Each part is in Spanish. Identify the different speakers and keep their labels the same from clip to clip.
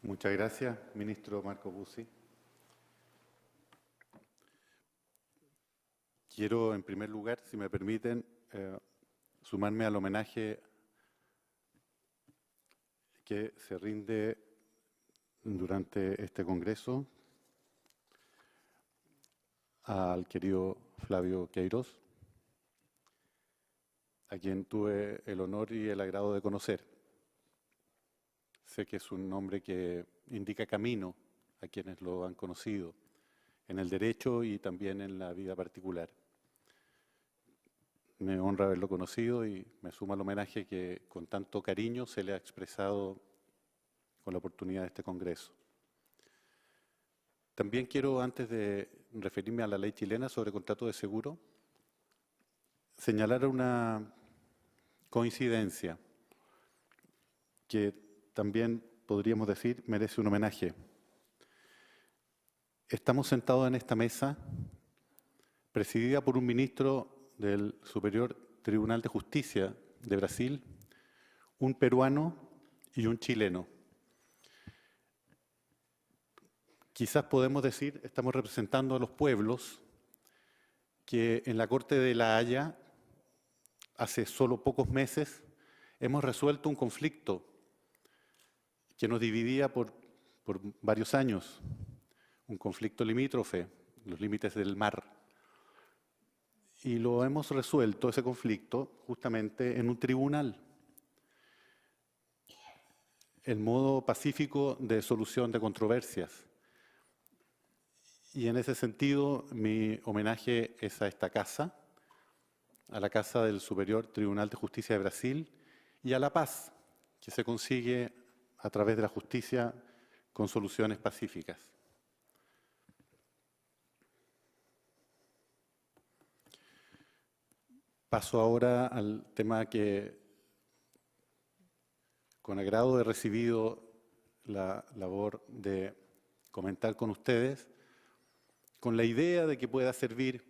Speaker 1: Muchas gracias, ministro Marco Bussi. Quiero, en primer lugar, si me permiten, sumarme al homenaje que se rinde durante este congreso al querido Flavio Queiroz, a quien tuve el honor y el agrado de conocer. Sé que es un hombre que indica camino a quienes lo han conocido, en el derecho y también en la vida particular. Me honra haberlo conocido y me suma al homenaje que con tanto cariño se le ha expresado con la oportunidad de este congreso. También quiero, antes de referirme a la ley chilena sobre contrato de seguro, señalar una coincidencia que también podríamos decir merece un homenaje. Estamos sentados en esta mesa presidida por un ministro del Superior Tribunal de Justicia de Brasil, un peruano y un chileno. Quizás podemos decir, estamos representando a los pueblos que en la Corte de La Haya, hace solo pocos meses, hemos resuelto un conflicto que nos dividía por varios años, un conflicto limítrofe, los límites del mar. Y lo hemos resuelto, ese conflicto, justamente en un tribunal. El modo pacífico de solución de controversias. Y en ese sentido, mi homenaje es a esta casa, a la Casa del Superior Tribunal de Justicia de Brasil y a la paz que se consigue a través de la justicia con soluciones pacíficas. Paso ahora al tema que con agrado he recibido la labor de comentar con ustedes, con la idea de que pueda servir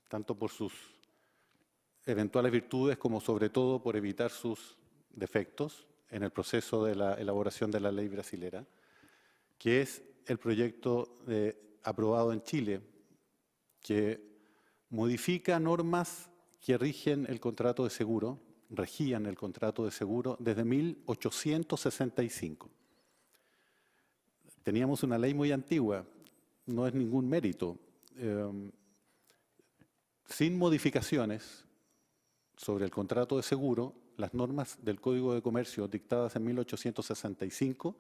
Speaker 1: tanto por sus eventuales virtudes como sobre todo por evitar sus defectos en el proceso de la elaboración de la ley brasilera, que es el proyecto aprobado en Chile, que modifica normas que rigen el contrato de seguro, regían el contrato de seguro desde 1865. Teníamos una ley muy antigua, no es ningún mérito. Sin modificaciones sobre el contrato de seguro, las normas del Código de Comercio dictadas en 1865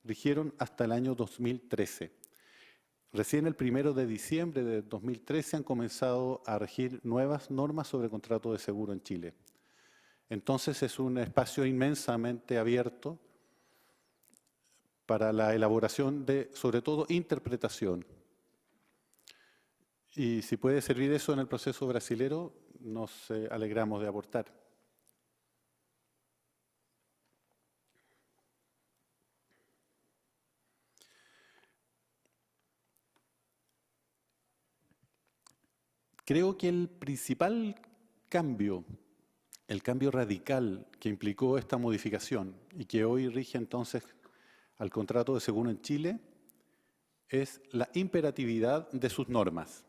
Speaker 1: rigieron hasta el año 2013. Recién el 1 de diciembre de 2013 han comenzado a regir nuevas normas sobre contrato de seguro en Chile. Entonces es un espacio inmensamente abierto para la elaboración de, sobre todo, interpretación. Y si puede servir eso en el proceso brasilero, nos alegramos de aportar. Creo que el principal cambio, el cambio radical que implicó esta modificación y que hoy rige entonces al contrato de seguro en Chile, es la imperatividad de sus normas.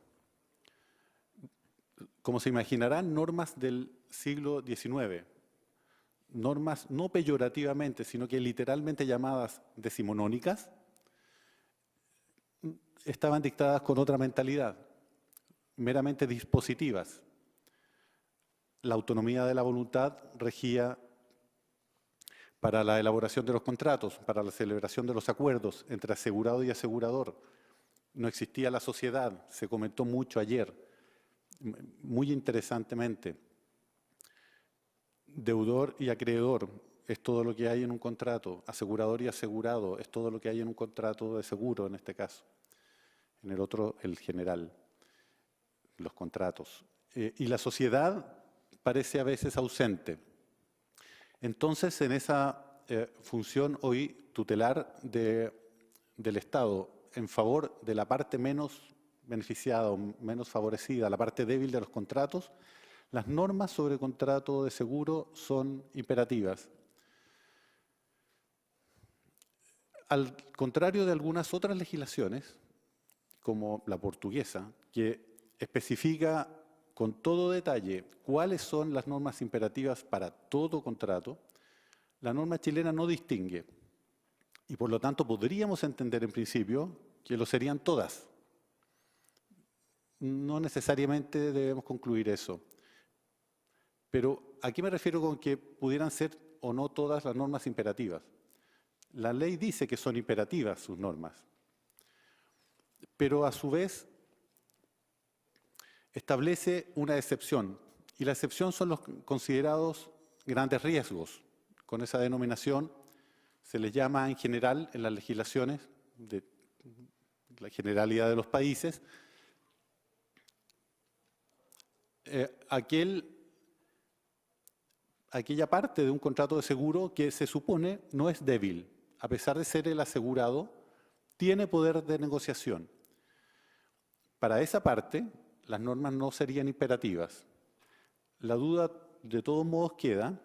Speaker 1: Como se imaginarán, normas del siglo XIX, normas no peyorativamente, sino que literalmente llamadas decimonónicas, estaban dictadas con otra mentalidad, meramente dispositivas. La autonomía de la voluntad regía para la elaboración de los contratos, para la celebración de los acuerdos entre asegurado y asegurador. No existía la sociedad, se comentó mucho ayer, muy interesantemente. Deudor y acreedor es todo lo que hay en un contrato, asegurador y asegurado es todo lo que hay en un contrato de seguro en este caso, en el otro el general, los contratos. Y la sociedad parece a veces ausente. Entonces, en esa función hoy tutelar del Estado en favor de la parte menos beneficiada o menos favorecida, la parte débil de los contratos, las normas sobre contrato de seguro son imperativas. Al contrario de algunas otras legislaciones, como la portuguesa, que especifica con todo detalle cuáles son las normas imperativas para todo contrato, la norma chilena no distingue. Y por lo tanto podríamos entender en principio que lo serían todas. No necesariamente debemos concluir eso. Pero ¿a qué me refiero con que pudieran ser o no todas las normas imperativas? La ley dice que son imperativas sus normas, pero a su vez establece una excepción, y la excepción son los considerados grandes riesgos. Con esa denominación se les llama en general en las legislaciones de la generalidad de los países aquella parte de un contrato de seguro que se supone no es débil. A pesar de ser el asegurado, tiene poder de negociación. Para esa parte, las normas no serían imperativas. La duda de todos modos queda,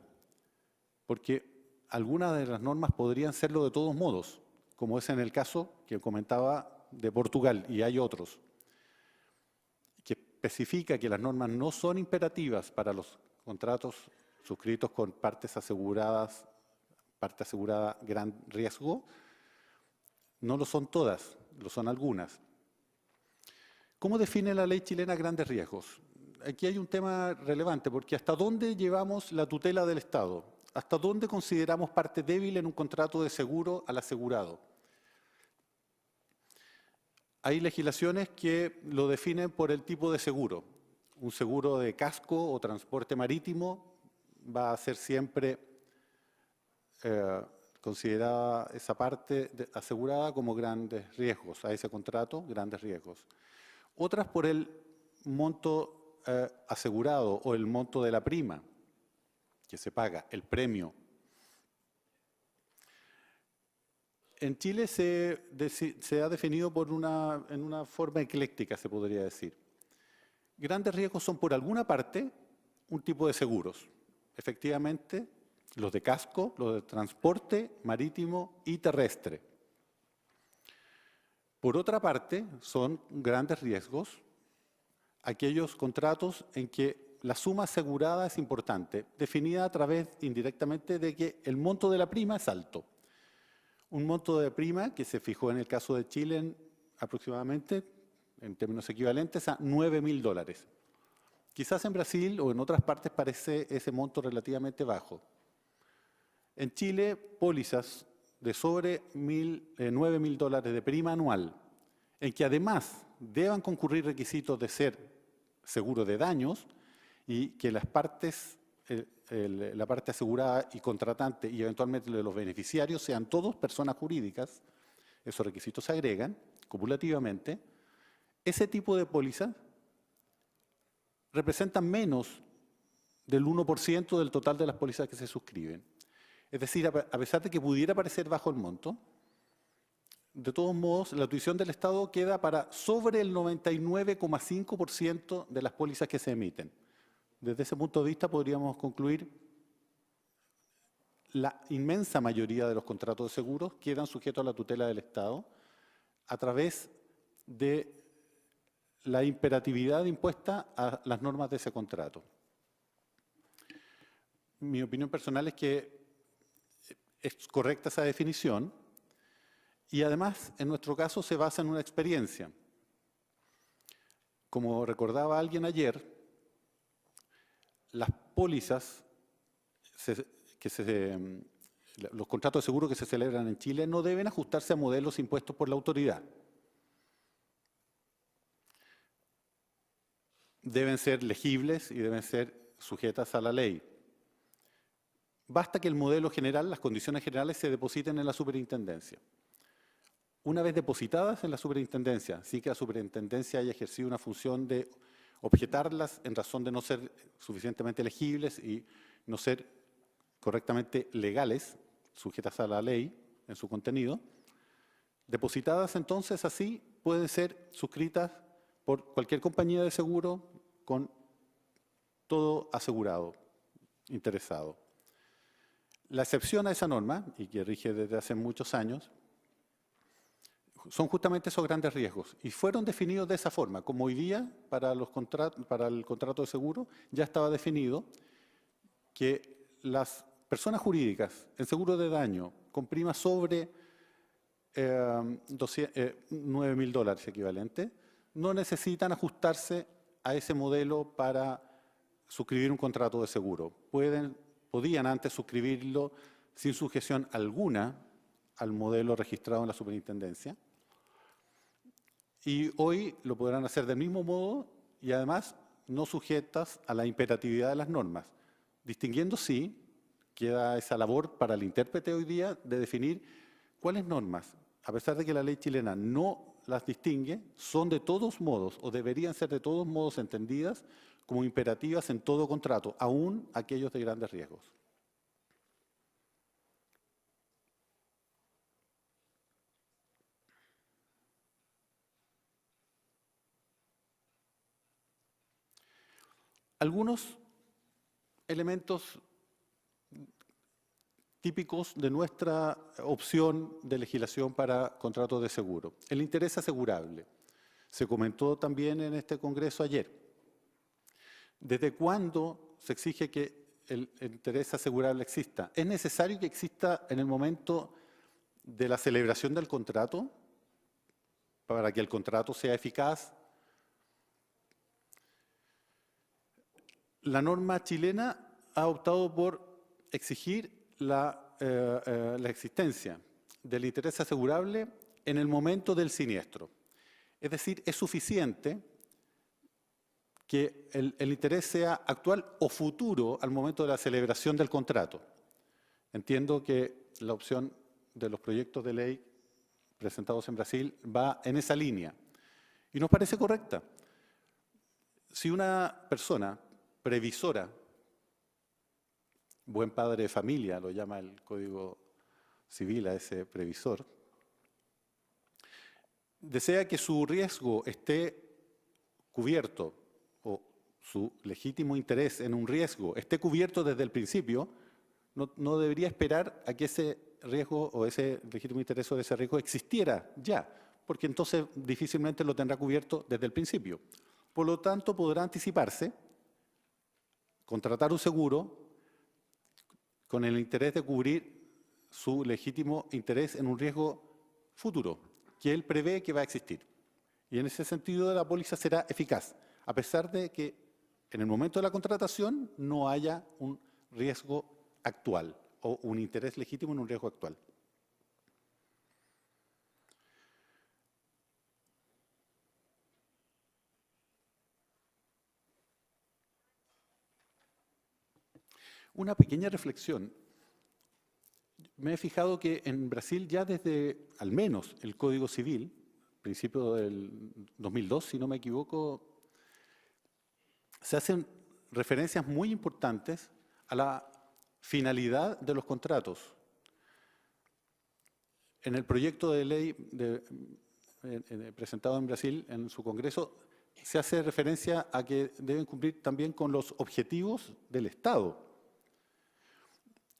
Speaker 1: porque algunas de las normas podrían serlo de todos modos, como es en el caso que comentaba de Portugal, y hay otros, que especifica que las normas no son imperativas para los contratos suscritos con partes aseguradas, parte asegurada gran riesgo. No lo son todas, lo son algunas. ¿Cómo define la ley chilena grandes riesgos? Aquí hay un tema relevante, porque ¿hasta dónde llevamos la tutela del Estado? ¿Hasta dónde consideramos parte débil en un contrato de seguro al asegurado? Hay legislaciones que lo definen por el tipo de seguro. Un seguro de casco o transporte marítimo va a ser siempre considerada esa parte asegurada como grandes riesgos, a ese contrato, grandes riesgos. Otras por el monto asegurado o el monto de la prima que se paga, el premio. En Chile se ha definido en una forma ecléctica, se podría decir. Grandes riesgos son, por alguna parte, un tipo de seguros. Efectivamente, los de casco, los de transporte marítimo y terrestre. Por otra parte, son grandes riesgos aquellos contratos en que la suma asegurada es importante, definida a través indirectamente de que el monto de la prima es alto. Un monto de prima que se fijó en el caso de Chile aproximadamente, en términos equivalentes, a $9.000. Quizás en Brasil o en otras partes parece ese monto relativamente bajo. En Chile, pólizas de sobre $9.000 de prima anual, en que además deban concurrir requisitos de ser seguro de daños y que las partes, la parte asegurada y contratante y eventualmente los beneficiarios sean todos personas jurídicas, esos requisitos se agregan cumulativamente. Ese tipo de pólizas representan menos del 1% del total de las pólizas que se suscriben. Es decir, a pesar de que pudiera parecer bajo el monto, de todos modos, la tuición del Estado queda para sobre el 99,5% de las pólizas que se emiten. Desde ese punto de vista podríamos concluir la inmensa mayoría de los contratos de seguros quedan sujetos a la tutela del Estado a través de la imperatividad impuesta a las normas de ese contrato. Mi opinión personal es que es correcta esa definición y además, en nuestro caso, se basa en una experiencia. Como recordaba alguien ayer, las pólizas, los contratos de seguro que se celebran en Chile no deben ajustarse a modelos impuestos por la autoridad. Deben ser legibles y deben ser sujetas a la ley. Basta que el modelo general, las condiciones generales, se depositen en la superintendencia. Una vez depositadas en la superintendencia, sin que la superintendencia haya ejercido una función de objetarlas en razón de no ser suficientemente legibles y no ser correctamente legales, sujetas a la ley en su contenido, depositadas entonces así pueden ser suscritas por cualquier compañía de seguro con todo asegurado, interesado. La excepción a esa norma, y que rige desde hace muchos años, son justamente esos grandes riesgos y fueron definidos de esa forma, como hoy día para el contrato de seguro ya estaba definido que las personas jurídicas en seguro de daño con prima sobre $9.000 equivalente no necesitan ajustarse a ese modelo para suscribir un contrato de seguro. Podían antes suscribirlo sin sujeción alguna al modelo registrado en la superintendencia. Y hoy lo podrán hacer del mismo modo y además no sujetas a la imperatividad de las normas, distinguiendo sí, queda esa labor para el intérprete hoy día de definir cuáles normas, a pesar de que la ley chilena no las distingue, son de todos modos o deberían ser de todos modos entendidas como imperativas en todo contrato, aún aquellos de grandes riesgos. Algunos elementos típicos de nuestra opción de legislación para contratos de seguro. El interés asegurable. Se comentó también en este Congreso ayer. ¿Desde cuándo se exige que el interés asegurable exista? ¿Es necesario que exista en el momento de la celebración del contrato para que el contrato sea eficaz? La norma chilena ha optado por exigir la existencia del interés asegurable en el momento del siniestro. Es decir, es suficiente que el interés sea actual o futuro al momento de la celebración del contrato. Entiendo que la opción de los proyectos de ley presentados en Brasil va en esa línea y nos parece correcta. Si una persona previsora, buen padre de familia, lo llama el Código Civil a ese previsor, desea que su riesgo esté cubierto o su legítimo interés en un riesgo esté cubierto desde el principio, no debería esperar a que ese riesgo o ese legítimo interés o ese riesgo existiera ya, porque entonces difícilmente lo tendrá cubierto desde el principio. Por lo tanto, podrá anticiparse, contratar un seguro con el interés de cubrir su legítimo interés en un riesgo futuro, que él prevé que va a existir. Y en ese sentido la póliza será eficaz, a pesar de que en el momento de la contratación no haya un riesgo actual o un interés legítimo en un riesgo actual. Una pequeña reflexión. Me he fijado que en Brasil ya desde, al menos, el Código Civil, principio del 2002, si no me equivoco, se hacen referencias muy importantes a la finalidad de los contratos. En el proyecto de ley presentado en Brasil, en su Congreso, se hace referencia a que deben cumplir también con los objetivos del Estado.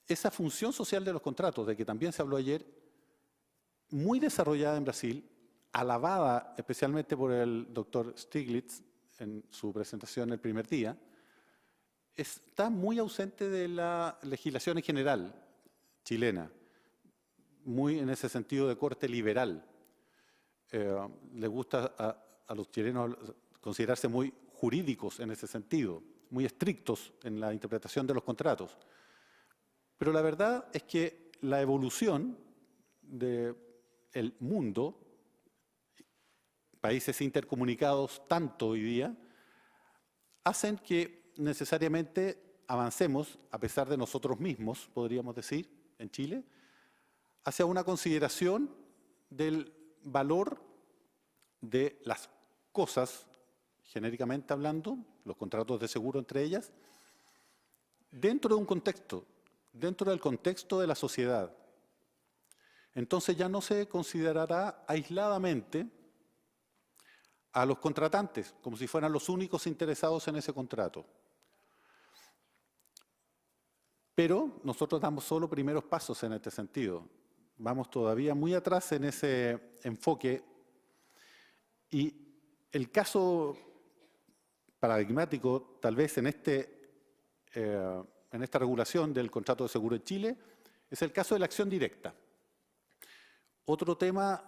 Speaker 1: Esa función social de los contratos, de que también se habló ayer, muy desarrollada en Brasil, alabada especialmente por el doctor Stiglitz en su presentación el primer día, está muy ausente de la legislación en general chilena, muy en ese sentido de corte liberal. Le gusta a los chilenos considerarse muy jurídicos en ese sentido, muy estrictos en la interpretación de los contratos. Pero la verdad es que la evolución del mundo, países intercomunicados tanto hoy día, hacen que necesariamente avancemos, a pesar de nosotros mismos, podríamos decir, en Chile, hacia una consideración del valor de las cosas, genéricamente hablando, los contratos de seguro entre ellas, dentro de un contexto, dentro del contexto de la sociedad. Entonces ya no se considerará aisladamente a los contratantes, como si fueran los únicos interesados en ese contrato. Pero nosotros damos solo primeros pasos en este sentido. vamos todavía muy atrás en ese enfoque y el caso paradigmático, tal vez en esta regulación del contrato de seguro en Chile, es el caso de la acción directa. Otro tema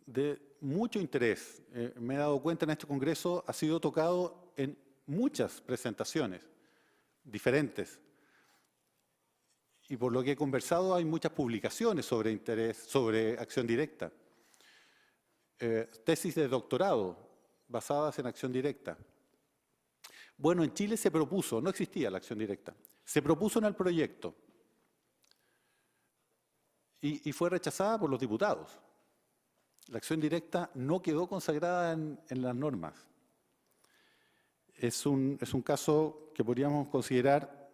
Speaker 1: de mucho interés, me he dado cuenta en este Congreso, ha sido tocado en muchas presentaciones diferentes. Y por lo que he conversado, hay muchas publicaciones sobre acción directa. Tesis de doctorado basadas en acción directa. Bueno, en Chile se propuso, no existía la acción directa, se propuso en el proyecto y fue rechazada por los diputados. La acción directa no quedó consagrada en las normas. Es un caso que podríamos considerar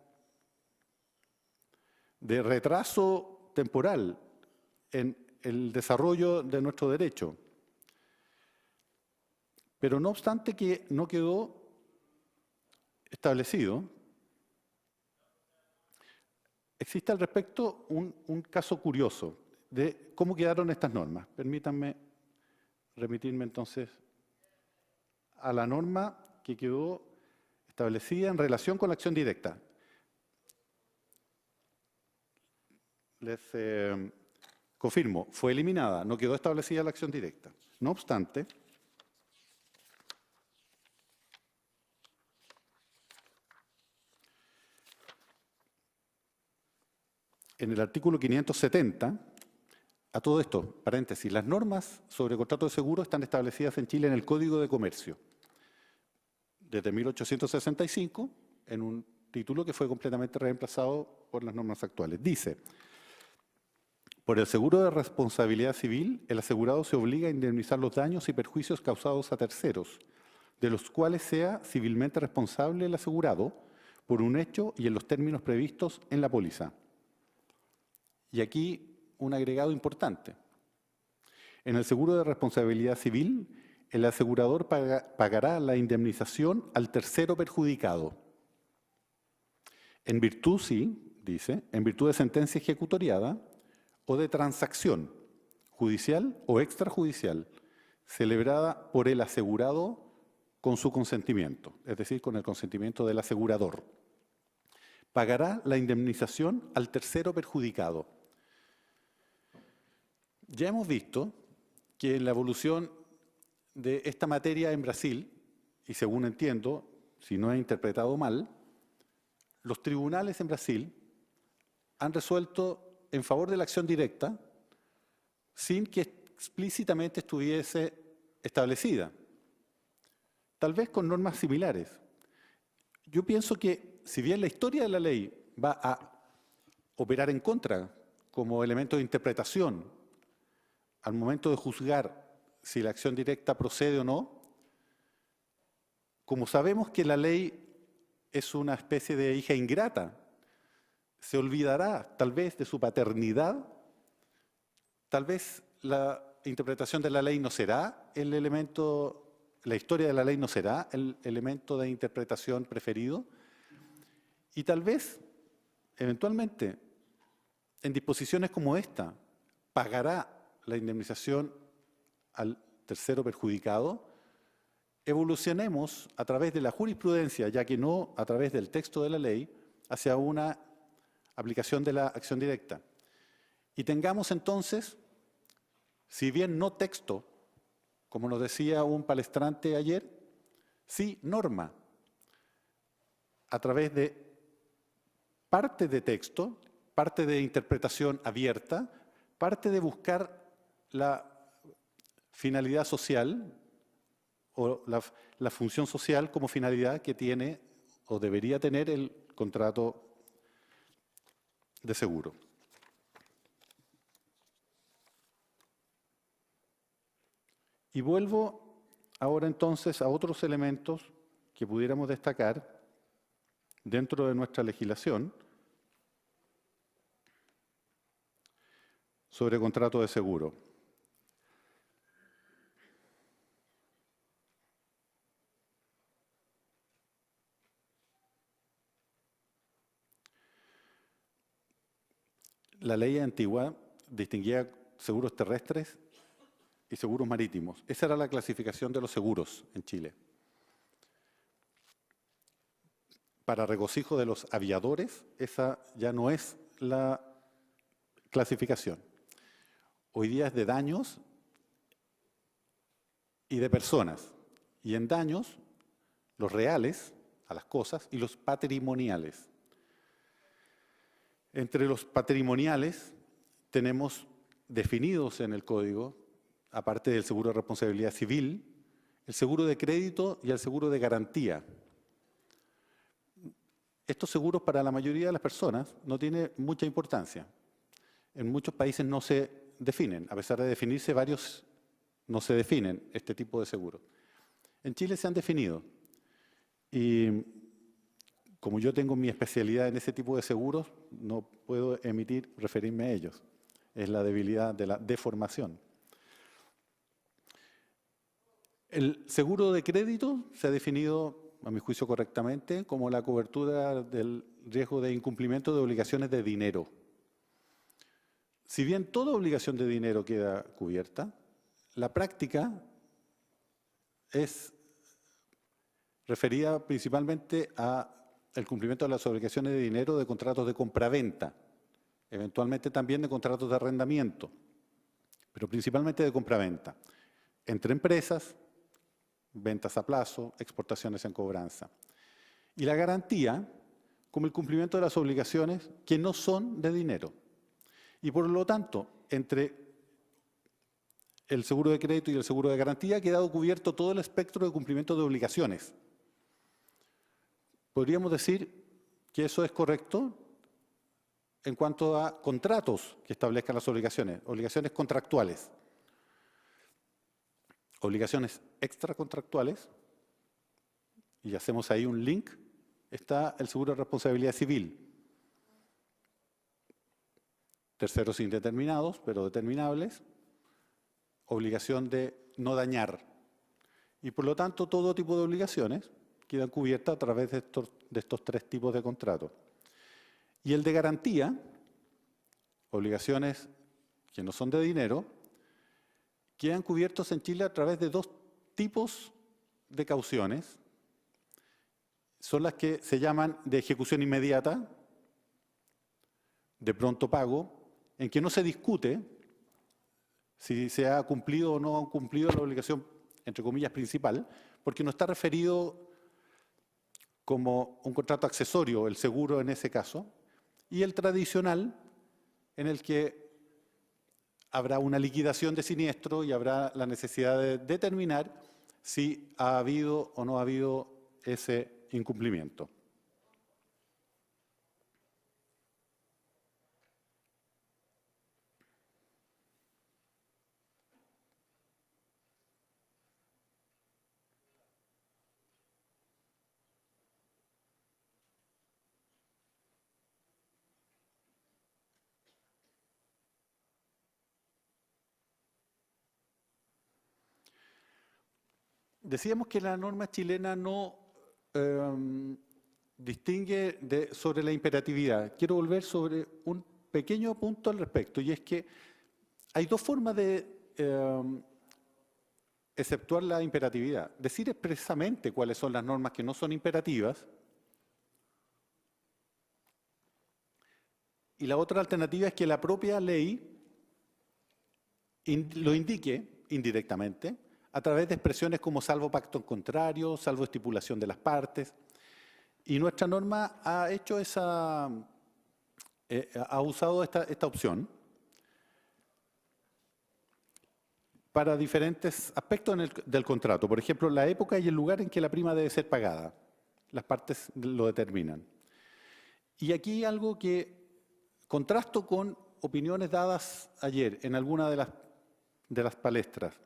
Speaker 1: de retraso temporal en el desarrollo de nuestro derecho. Pero no obstante que no quedó establecido, existe al respecto un caso curioso de cómo quedaron estas normas. Permítanme remitirme entonces a la norma que quedó establecida en relación con la acción directa. Les confirmo, fue eliminada, no quedó establecida la acción directa. No obstante, en el artículo 570, a todo esto, paréntesis, las normas sobre contrato de seguro están establecidas en Chile en el Código de Comercio, desde 1865, en un título que fue completamente reemplazado por las normas actuales. Dice: por el seguro de responsabilidad civil, el asegurado se obliga a indemnizar los daños y perjuicios causados a terceros, de los cuales sea civilmente responsable el asegurado por un hecho y en los términos previstos en la póliza. Y aquí un agregado importante. En el seguro de responsabilidad civil, el asegurador pagará la indemnización al tercero perjudicado. En virtud, sí, dice, en virtud de sentencia ejecutoriada o de transacción judicial o extrajudicial celebrada por el asegurado con su consentimiento, es decir, con el consentimiento del asegurador. Pagará la indemnización al tercero perjudicado. Ya hemos visto que en la evolución de esta materia en Brasil, y según entiendo, si no he interpretado mal, los tribunales en Brasil han resuelto en favor de la acción directa sin que explícitamente estuviese establecida, tal vez con normas similares. Yo pienso que si bien la historia de la ley va a operar en contra como elemento de interpretación al momento de juzgar si la acción directa procede o no, como sabemos que la ley es una especie de hija ingrata, se olvidará tal vez de su paternidad, tal vez la interpretación de la ley no será el elemento, la historia de la ley no será el elemento de interpretación preferido, y tal vez, eventualmente, en disposiciones como esta, pagará la indemnización al tercero perjudicado, evolucionemos a través de la jurisprudencia, ya que no a través del texto de la ley, hacia una aplicación de la acción directa. Y tengamos entonces, si bien no texto, como nos decía un palestrante ayer, sí norma, a través de parte de texto, parte de interpretación abierta, parte de buscar la finalidad social o la función social como finalidad que tiene o debería tener el contrato de seguro. Y vuelvo ahora entonces a otros elementos que pudiéramos destacar dentro de nuestra legislación sobre contrato de seguro. La ley antigua distinguía seguros terrestres y seguros marítimos. Esa era la clasificación de los seguros en Chile. Para regocijo de los aviadores, esa ya no es la clasificación. Hoy día es de daños y de personas. Y en daños, los reales a las cosas y los patrimoniales. Entre los patrimoniales tenemos definidos en el Código, aparte del seguro de responsabilidad civil, el seguro de crédito y el seguro de garantía. Estos seguros para la mayoría de las personas no tienen mucha importancia. En muchos países no se definen, a pesar de definirse varios, no se definen este tipo de seguros. En Chile se han definido y como yo tengo mi especialidad en ese tipo de seguros, no puedo referirme a ellos. Es la debilidad de la deformación. El seguro de crédito se ha definido, a mi juicio correctamente, como la cobertura del riesgo de incumplimiento de obligaciones de dinero. Si bien toda obligación de dinero queda cubierta, la práctica es referida principalmente al cumplimiento de las obligaciones de dinero de contratos de compraventa, eventualmente también de contratos de arrendamiento, pero principalmente de compraventa, entre empresas, ventas a plazo, exportaciones en cobranza. Y la garantía como el cumplimiento de las obligaciones que no son de dinero. Y por lo tanto, entre el seguro de crédito y el seguro de garantía ha quedado cubierto todo el espectro de cumplimiento de obligaciones. Podríamos decir que eso es correcto en cuanto a contratos que establezcan las obligaciones contractuales. Obligaciones extracontractuales, y hacemos ahí un link, está el seguro de responsabilidad civil. Terceros indeterminados, pero determinables, obligación de no dañar. Y por lo tanto, todo tipo de obligaciones quedan cubiertas a través de estos tres tipos de contratos. Y el de garantía, obligaciones que no son de dinero, quedan cubiertos en Chile a través de dos tipos de cauciones. Son las que se llaman de ejecución inmediata, de pronto pago, en que no se discute si se ha cumplido o no ha cumplido la obligación, entre comillas, principal, porque no está referido como un contrato accesorio, el seguro en ese caso, y el tradicional, en el que habrá una liquidación de siniestro y habrá la necesidad de determinar si ha habido o no ha habido ese incumplimiento. Decíamos que la norma chilena no distingue sobre la imperatividad. Quiero volver sobre un pequeño punto al respecto, y es que hay dos formas de exceptuar la imperatividad. Decir expresamente cuáles son las normas que no son imperativas, y la otra alternativa es que la propia ley lo indique indirectamente a través de expresiones como salvo pacto en contrario, salvo estipulación de las partes. Y nuestra norma ha hecho ha usado esta opción para diferentes aspectos del contrato. Por ejemplo, la época y el lugar en que la prima debe ser pagada. Las partes lo determinan. Y aquí algo que contrasto con opiniones dadas ayer en alguna de las palestras.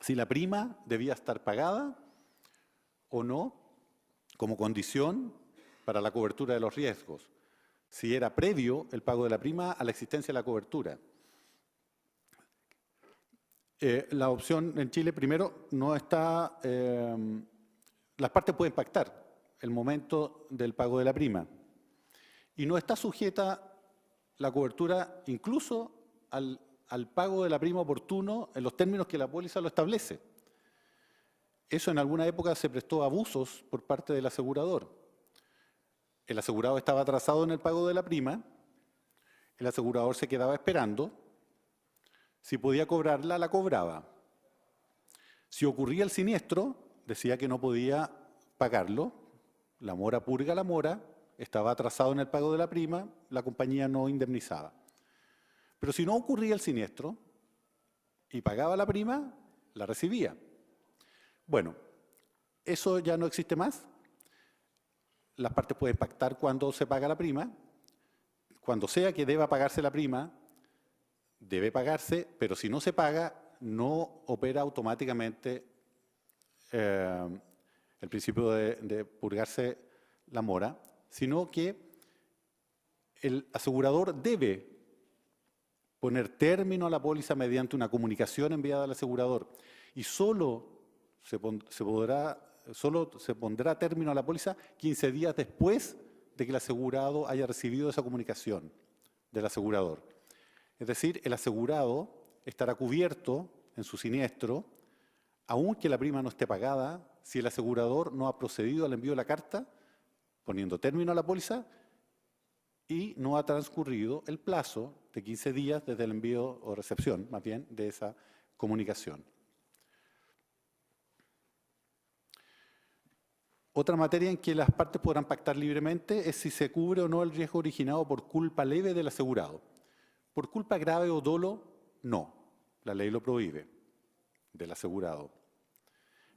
Speaker 1: Si la prima debía estar pagada o no, como condición para la cobertura de los riesgos. Si era previo el pago de la prima a la existencia de la cobertura. La opción en Chile, primero, no está... las partes pueden pactar el momento del pago de la prima. Y no está sujeta la cobertura incluso al pago de la prima oportuno en los términos que la póliza lo establece. Eso en alguna época se prestó a abusos por parte del asegurador. El asegurado estaba atrasado en el pago de la prima, el asegurador se quedaba esperando, si podía cobrarla, la cobraba. Si ocurría el siniestro, decía que no podía pagarlo, la mora purga la mora, estaba atrasado en el pago de la prima, la compañía no indemnizaba. Pero si no ocurría el siniestro y pagaba la prima, la recibía. Bueno, eso ya no existe más. Las partes pueden pactar cuando se paga la prima. Cuando sea que deba pagarse la prima, debe pagarse, pero si no se paga, no opera automáticamente el principio de purgarse la mora, sino que el asegurador debe poner término a la póliza mediante una comunicación enviada al asegurador y solo se pondrá término a la póliza 15 días después de que el asegurado haya recibido esa comunicación del asegurador. Es decir, el asegurado estará cubierto en su siniestro, aunque la prima no esté pagada, si el asegurador no ha procedido al envío de la carta, poniendo término a la póliza, y no ha transcurrido el plazo de 15 días desde el envío o recepción, más bien, de esa comunicación. Otra materia en que las partes podrán pactar libremente es si se cubre o no el riesgo originado por culpa leve del asegurado. Por culpa grave o dolo, no. La ley lo prohíbe, del asegurado.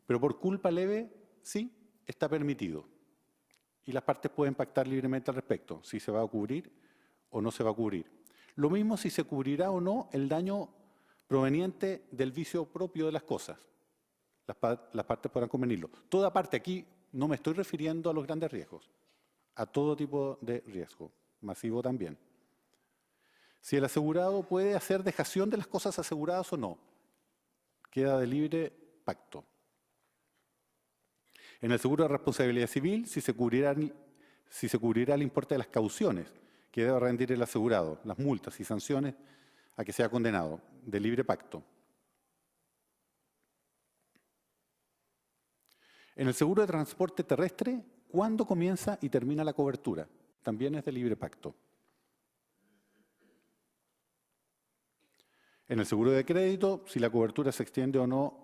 Speaker 1: Pero por culpa leve, sí, está permitido. Y las partes pueden pactar libremente al respecto, si se va a cubrir o no se va a cubrir. Lo mismo si se cubrirá o no el daño proveniente del vicio propio de las cosas. Las partes podrán convenirlo. Toda parte, aquí no me estoy refiriendo a los grandes riesgos, a todo tipo de riesgo, masivo también. Si el asegurado puede hacer dejación de las cosas aseguradas o no, queda de libre pacto. En el seguro de responsabilidad civil, si se cubrirá el importe de las cauciones que debe rendir el asegurado, las multas y sanciones a que sea condenado, de libre pacto. En el seguro de transporte terrestre, ¿cuándo comienza y termina la cobertura? También es de libre pacto. En el seguro de crédito, si la cobertura se extiende o no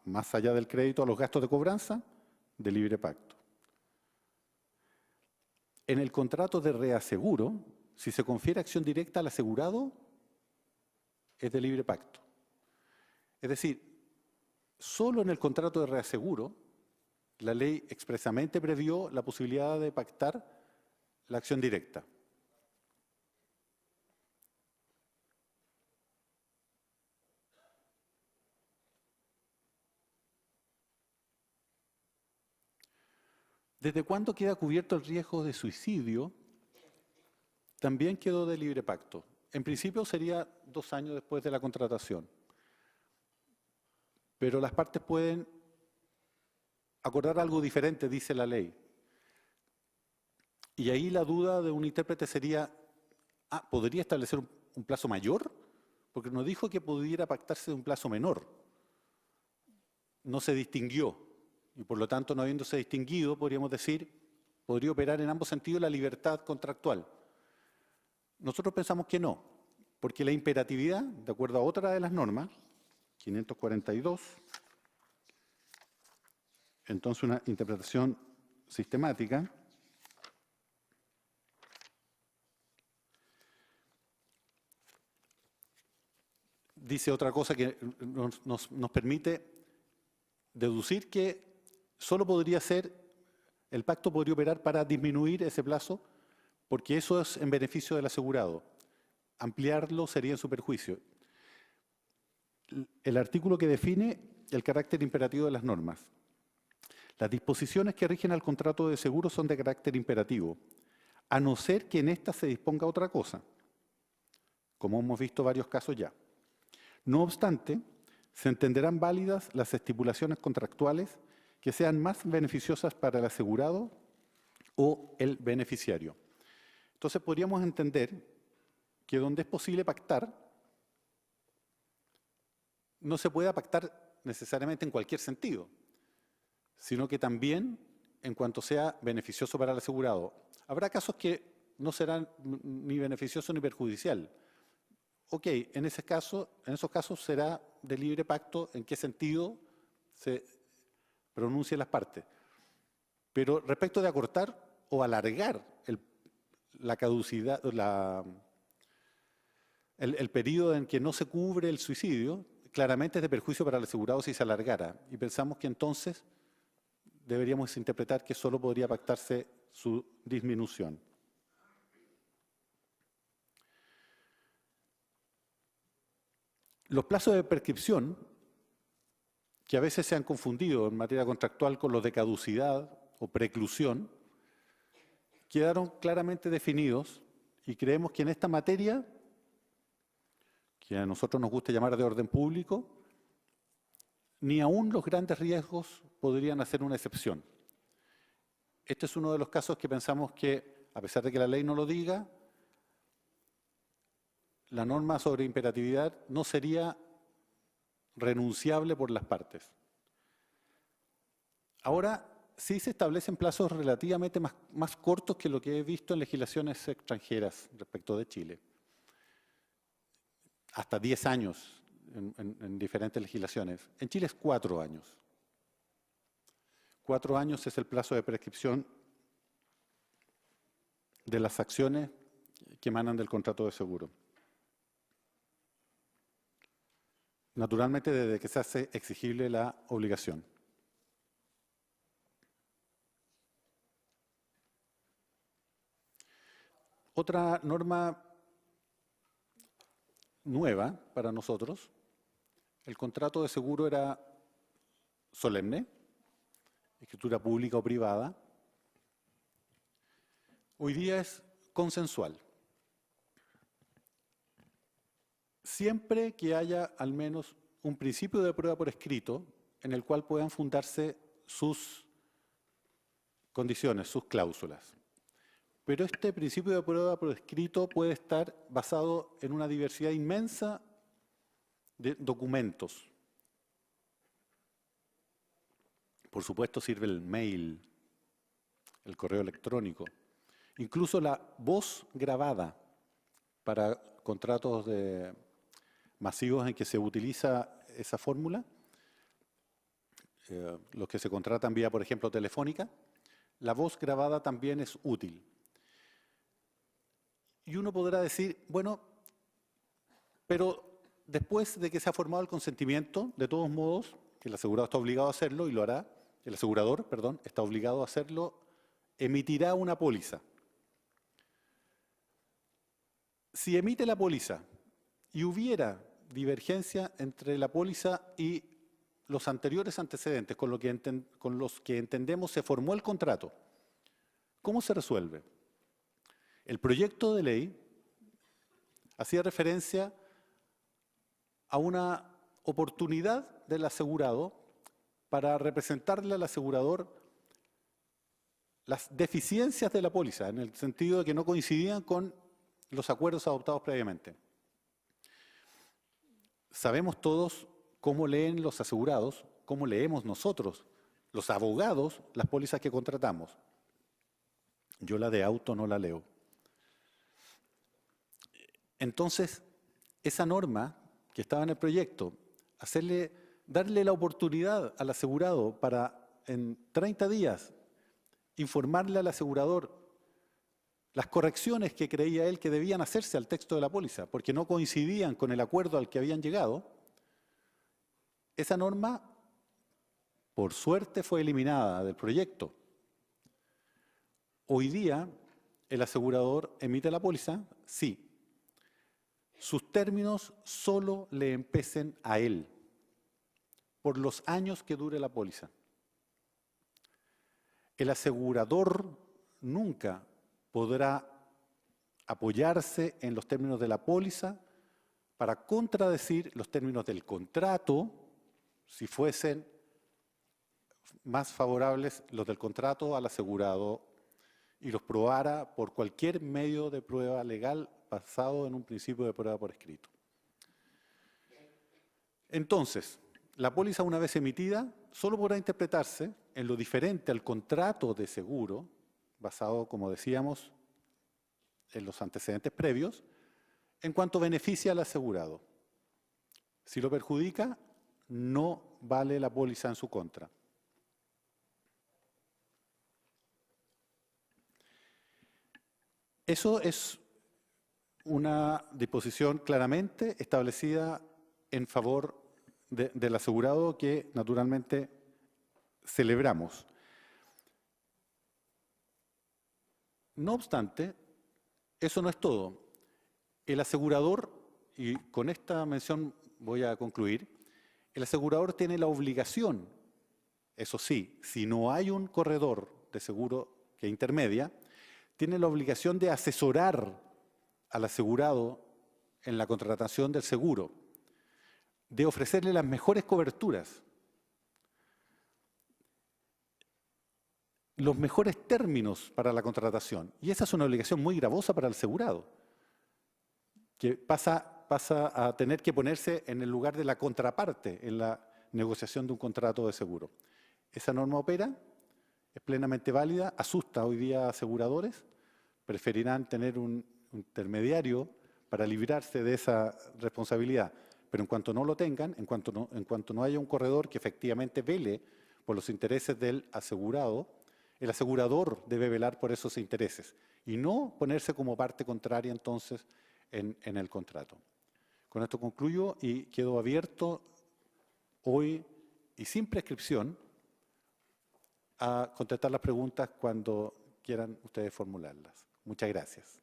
Speaker 1: más allá del crédito a los gastos de cobranza, de libre pacto. En el contrato de reaseguro, si se confiere acción directa al asegurado, es de libre pacto. Es decir, solo en el contrato de reaseguro, la ley expresamente previó la posibilidad de pactar la acción directa. ¿Desde cuándo queda cubierto el riesgo de suicidio? También quedó de libre pacto. En principio sería 2 años después de la contratación. Pero las partes pueden acordar algo diferente, dice la ley. Y ahí la duda de un intérprete sería, ¿podría establecer un plazo mayor? Porque nos dijo que pudiera pactarse de un plazo menor. No se distinguió. Y por lo tanto, no habiéndose distinguido, podríamos decir, podría operar en ambos sentidos la libertad contractual. Nosotros pensamos que no, porque la imperatividad, de acuerdo a otra de las normas, 542, entonces una interpretación sistemática, dice otra cosa que nos permite deducir que solo el pacto podría operar para disminuir ese plazo, porque eso es en beneficio del asegurado. Ampliarlo sería en su perjuicio. El artículo que define el carácter imperativo de las normas. Las disposiciones que rigen al contrato de seguro son de carácter imperativo, a no ser que en éstas se disponga otra cosa, como hemos visto varios casos ya. No obstante, se entenderán válidas las estipulaciones contractuales que sean más beneficiosas para el asegurado o el beneficiario. Entonces podríamos entender que donde es posible pactar, no se pueda pactar necesariamente en cualquier sentido, sino que también en cuanto sea beneficioso para el asegurado. Habrá casos que no serán ni beneficioso ni perjudicial. Ok, en esos casos será de libre pacto en qué sentido se pronuncien las partes. Pero respecto de acortar o alargar la caducidad, el periodo en que no se cubre el suicidio, claramente es de perjuicio para el asegurado si se alargara. Y pensamos que entonces deberíamos interpretar que solo podría pactarse su disminución. Los plazos de prescripción, que a veces se han confundido en materia contractual con los de caducidad o preclusión, quedaron claramente definidos y creemos que en esta materia, que a nosotros nos gusta llamar de orden público, ni aún los grandes riesgos podrían hacer una excepción. Este es uno de los casos que pensamos que, a pesar de que la ley no lo diga, la norma sobre imperatividad no sería renunciable por las partes. Ahora, sí se establecen plazos relativamente más cortos que lo que he visto en legislaciones extranjeras respecto de Chile. Hasta 10 años en diferentes legislaciones. En Chile es 4 años. 4 años es el plazo de prescripción de las acciones que emanan del contrato de seguro. Naturalmente, desde que se hace exigible la obligación. Otra norma nueva para nosotros, el contrato de seguro era solemne, escritura pública o privada. Hoy día es consensual. Siempre que haya al menos un principio de prueba por escrito en el cual puedan fundarse sus condiciones, sus cláusulas. Pero este principio de prueba por escrito puede estar basado en una diversidad inmensa de documentos. Por supuesto sirve el mail, el correo electrónico, incluso la voz grabada para contratos masivos en que se utiliza esa fórmula, los que se contratan vía, por ejemplo, telefónica, la voz grabada también es útil. Y uno podrá decir, bueno, pero después de que se ha formado el consentimiento, de todos modos, el asegurado está obligado a hacerlo y lo hará, el asegurador, perdón, está obligado a hacerlo, emitirá una póliza. Si emite la póliza y hubiera divergencia entre la póliza y los anteriores antecedentes con los que entendemos se formó el contrato, ¿cómo se resuelve? El proyecto de ley hacía referencia a una oportunidad del asegurado para representarle al asegurador las deficiencias de la póliza, en el sentido de que no coincidían con los acuerdos adoptados previamente. Sabemos todos cómo leen los asegurados, cómo leemos nosotros, los abogados, las pólizas que contratamos. Yo la de auto no la leo. Entonces, esa norma que estaba en el proyecto, darle la oportunidad al asegurado para en 30 días informarle al asegurador las correcciones que creía él que debían hacerse al texto de la póliza, porque no coincidían con el acuerdo al que habían llegado, esa norma, por suerte, fue eliminada del proyecto. Hoy día, el asegurador emite la póliza, sí. Sus términos solo le empecen a él, por los años que dure la póliza. El asegurador nunca podrá apoyarse en los términos de la póliza para contradecir los términos del contrato, si fuesen más favorables los del contrato al asegurado y los probara por cualquier medio de prueba legal basado en un principio de prueba por escrito. Entonces, la póliza una vez emitida solo podrá interpretarse en lo diferente al contrato de seguro, basado, como decíamos, en los antecedentes previos, en cuanto beneficia al asegurado. Si lo perjudica, no vale la póliza en su contra. Eso es una disposición claramente establecida en favor del asegurado que naturalmente celebramos. No obstante, eso no es todo. El asegurador, y con esta mención voy a concluir, el asegurador tiene la obligación, eso sí, si no hay un corredor de seguro que intermedia, tiene la obligación de asesorar al asegurado en la contratación del seguro, de ofrecerle las mejores coberturas, los mejores términos para la contratación. Y esa es una obligación muy gravosa para el asegurado, que pasa a tener que ponerse en el lugar de la contraparte en la negociación de un contrato de seguro. Esa norma opera, es plenamente válida, asusta hoy día a aseguradores, preferirán tener un intermediario para librarse de esa responsabilidad. Pero en cuanto no lo tengan, en cuanto no haya un corredor que efectivamente vele por los intereses del asegurado, el asegurador debe velar por esos intereses y no ponerse como parte contraria entonces en el contrato. Con esto concluyo y quedo abierto hoy y sin prescripción a contestar las preguntas cuando quieran ustedes formularlas. Muchas gracias.